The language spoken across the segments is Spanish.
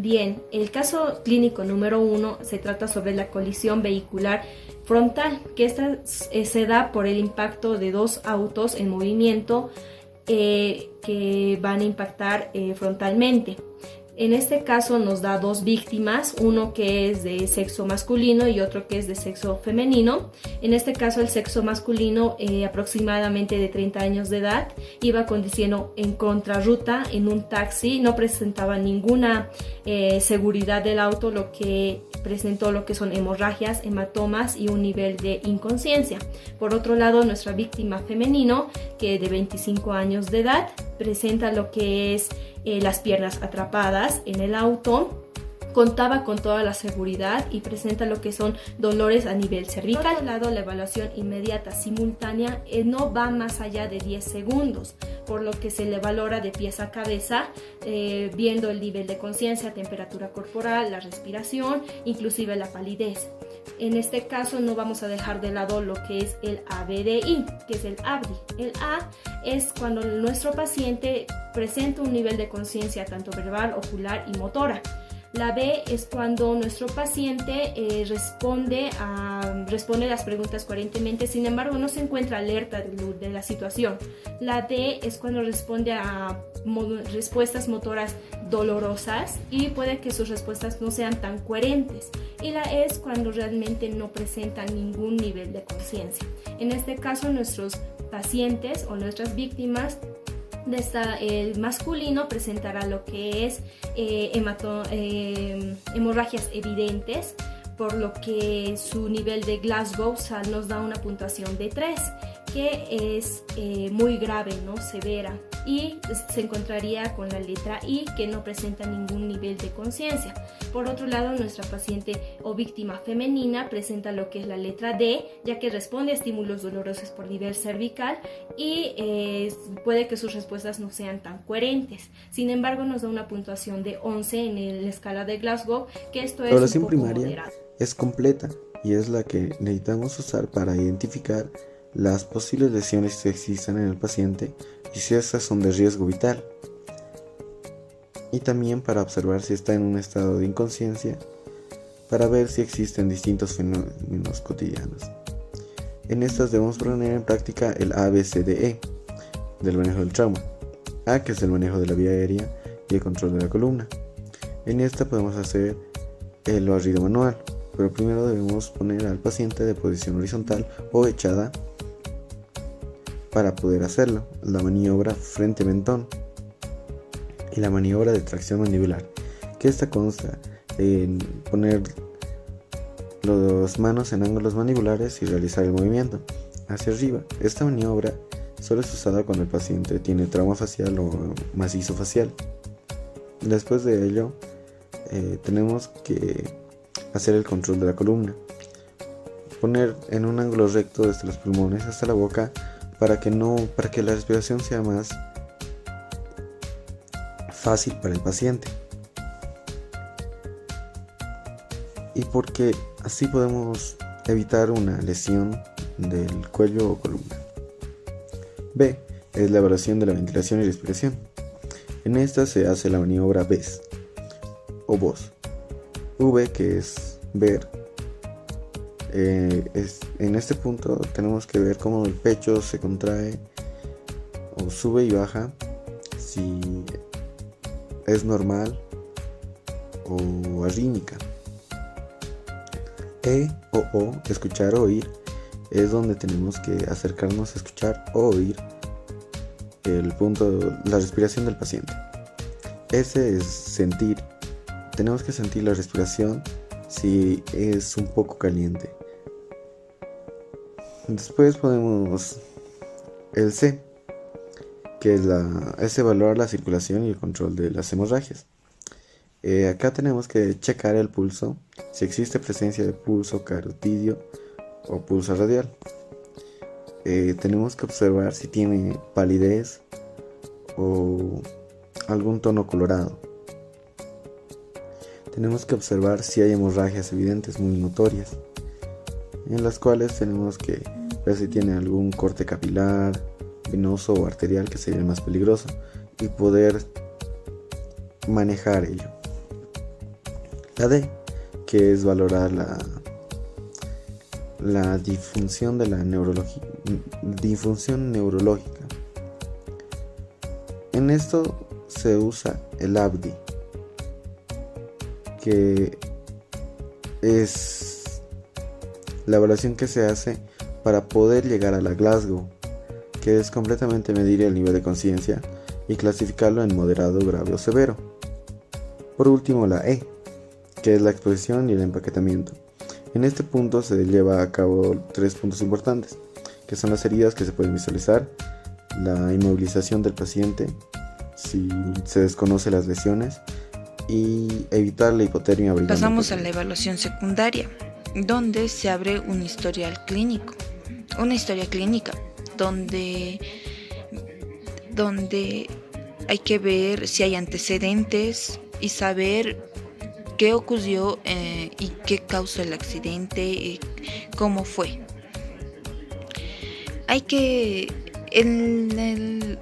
Bien, el caso clínico número 1 se trata sobre la colisión vehicular frontal, que se da por el impacto de dos autos en movimiento que van a impactar frontalmente. En este caso nos da dos víctimas, uno que es de sexo masculino y otro que es de sexo femenino. En este caso el sexo masculino, aproximadamente de 30 años de edad, iba conduciendo en contrarruta en un taxi, no presentaba ninguna seguridad del auto, lo que presentó lo que son hemorragias, hematomas y un nivel de inconsciencia. Por otro lado, nuestra víctima femenino, que de 25 años de edad, presenta lo que es las piernas atrapadas en el auto, contaba con toda la seguridad y presenta lo que son dolores a nivel cervical. Por otro lado, la evaluación inmediata simultánea no va más allá de 10 segundos, por lo que se le valora de pies a cabeza, viendo el nivel de conciencia, temperatura corporal, la respiración, inclusive la palidez. En este caso no vamos a dejar de lado lo que es el ABDI, que es el ABDI. El A es cuando nuestro paciente presenta un nivel de conciencia tanto verbal, ocular y motora. La B es cuando nuestro paciente responde las preguntas coherentemente, sin embargo no se encuentra alerta de la situación. La D es cuando responde a respuestas motoras dolorosas y puede que sus respuestas no sean tan coherentes. Y la E es cuando realmente no presentan ningún nivel de conciencia. En este caso, nuestros pacientes o nuestras víctimas el masculino presentará lo que es hemorragias evidentes, por lo que su nivel de Glasgow nos da una puntuación de 3, que es muy grave, ¿no? Severa, y se encontraría con la letra I, que no presenta ningún nivel de conciencia. Por otro lado, nuestra paciente o víctima femenina presenta lo que es la letra D, ya que responde a estímulos dolorosos por nivel cervical y puede que sus respuestas no sean tan coherentes. Sin embargo, nos da una puntuación de 11 en la escala de Glasgow, que esto es un poco moderado. Es completa y es la que necesitamos usar para identificar las posibles lesiones que existan en el paciente y si estas son de riesgo vital, y también para observar si está en un estado de inconsciencia, para ver si existen distintos fenómenos cotidianos. En estas debemos poner en práctica el ABCDE del manejo del trauma, A, que es el manejo de la vía aérea y el control de la columna. En esta podemos hacer el barrido manual, pero primero debemos poner al paciente de posición horizontal o echada para poder hacerlo, la maniobra frente-mentón y la maniobra de tracción mandibular, que esta consta en poner las manos en ángulos mandibulares y realizar el movimiento hacia arriba. Esta maniobra solo es usada cuando el paciente tiene trauma facial o macizo facial. Después de ello, tenemos que hacer el control de la columna, poner en un ángulo recto desde los pulmones hasta la boca para que la respiración sea más fácil para el paciente, y porque así podemos evitar una lesión del cuello o columna. B es la evaluación de la ventilación y respiración. En esta se hace la maniobra VES o VOS. V, que es ver. En este punto tenemos que ver cómo el pecho se contrae o sube y baja, si es normal o arrítmica. E o O, escuchar o oír, es donde tenemos que acercarnos a escuchar o oír la respiración del paciente. S es sentir. Tenemos que sentir la respiración si es un poco caliente. Después ponemos el C, que es evaluar la circulación y el control de las hemorragias. Acá tenemos que checar el pulso, si existe presencia de pulso carotidio o pulso radial. Tenemos que observar si tiene palidez o algún tono colorado. Tenemos que observar si hay hemorragias evidentes muy notorias, en las cuales tenemos que ver si tiene algún corte capilar, venoso o arterial, que sería el más peligroso, y poder manejar ello. La D, que es valorar la disfunción de la disfunción neurológica. En esto se usa el ABDI, que es la evaluación que se hace para poder llegar a la Glasgow, que es completamente medir el nivel de conciencia y clasificarlo en moderado, grave o severo. Por último, la E, que es la exposición y el empaquetamiento. En este punto se lleva a cabo 3 puntos importantes, que son las heridas que se pueden visualizar, la inmovilización del paciente si se desconoce las lesiones y evitar la hipotermia. Pasamos a la evaluación secundaria, donde se abre un historial clínico, una historia clínica, donde hay que ver si hay antecedentes y saber qué ocurrió y qué causó el accidente y cómo fue. Hay que, en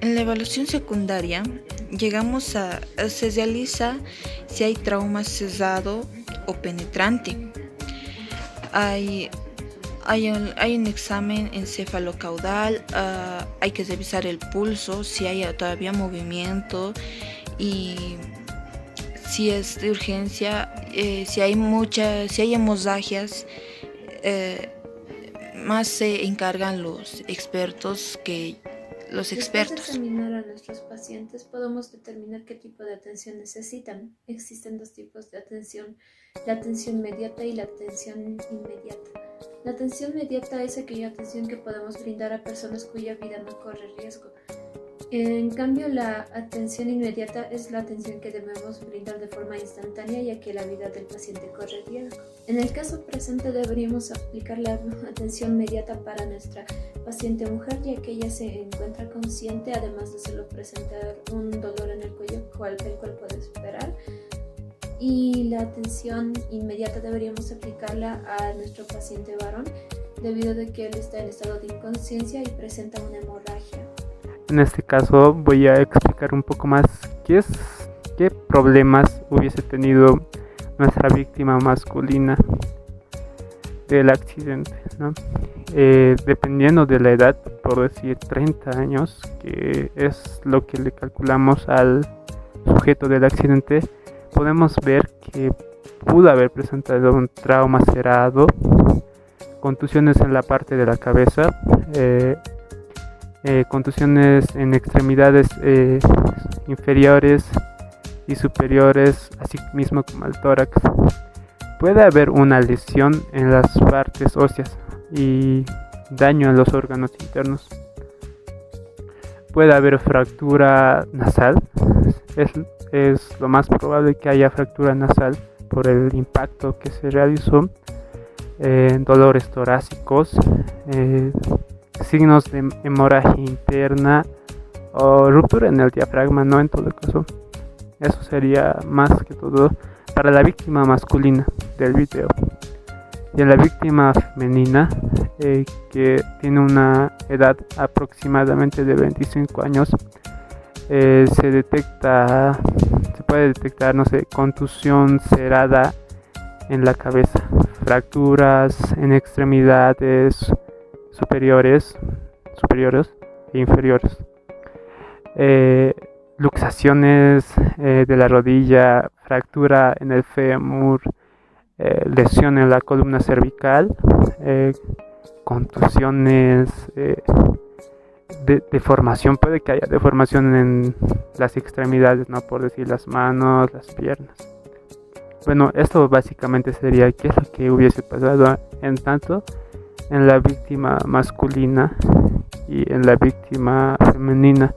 la evaluación secundaria, se realiza si hay trauma cesado o penetrante. Hay un examen encefalocaudal, hay que revisar el pulso, si hay todavía movimiento y si es de urgencia, si hay hemorragias, más se encargan los expertos. Después de examinar a nuestros pacientes, podemos determinar qué tipo de atención necesitan. Existen 2 tipos de atención, la atención mediata y la atención inmediata. La atención mediata es aquella atención que podemos brindar a personas cuya vida no corre riesgo. En cambio, la atención inmediata es la atención que debemos brindar de forma instantánea, ya que la vida del paciente corre riesgo. En el caso presente deberíamos aplicar la atención inmediata para nuestra paciente mujer, ya que ella se encuentra consciente, además de solo presentar un dolor en el cuello, el cual puede esperar. Y la atención inmediata deberíamos aplicarla a nuestro paciente varón, debido a que él está en estado de inconsciencia y presenta una hemorragia. En este caso voy a explicar un poco más qué problemas hubiese tenido nuestra víctima masculina del accidente, ¿no? Dependiendo de la edad, por decir 30 años, que es lo que le calculamos al sujeto del accidente, podemos ver que pudo haber presentado un trauma cerrado, contusiones en la parte de la cabeza, contusiones en extremidades inferiores y superiores, así mismo como el tórax. Puede haber una lesión en las partes óseas y daño en los órganos internos. Puede haber fractura nasal. Es lo más probable que haya fractura nasal por el impacto que se realizó. Dolores torácicos, signos de hemorragia interna o ruptura en el diafragma, no en todo caso. Eso sería más que todo para la víctima masculina del video. Y en la víctima femenina, que tiene una edad aproximadamente de 25 años, se puede detectar, contusión cerrada en la cabeza, fracturas en extremidades superiores e inferiores, luxaciones de la rodilla, fractura en el fémur, lesión en la columna cervical, contusiones, deformación, puede que haya deformación en las extremidades, no por decir las manos, las piernas. Bueno, esto básicamente sería qué es lo que hubiese pasado en tanto en la víctima masculina y en la víctima femenina.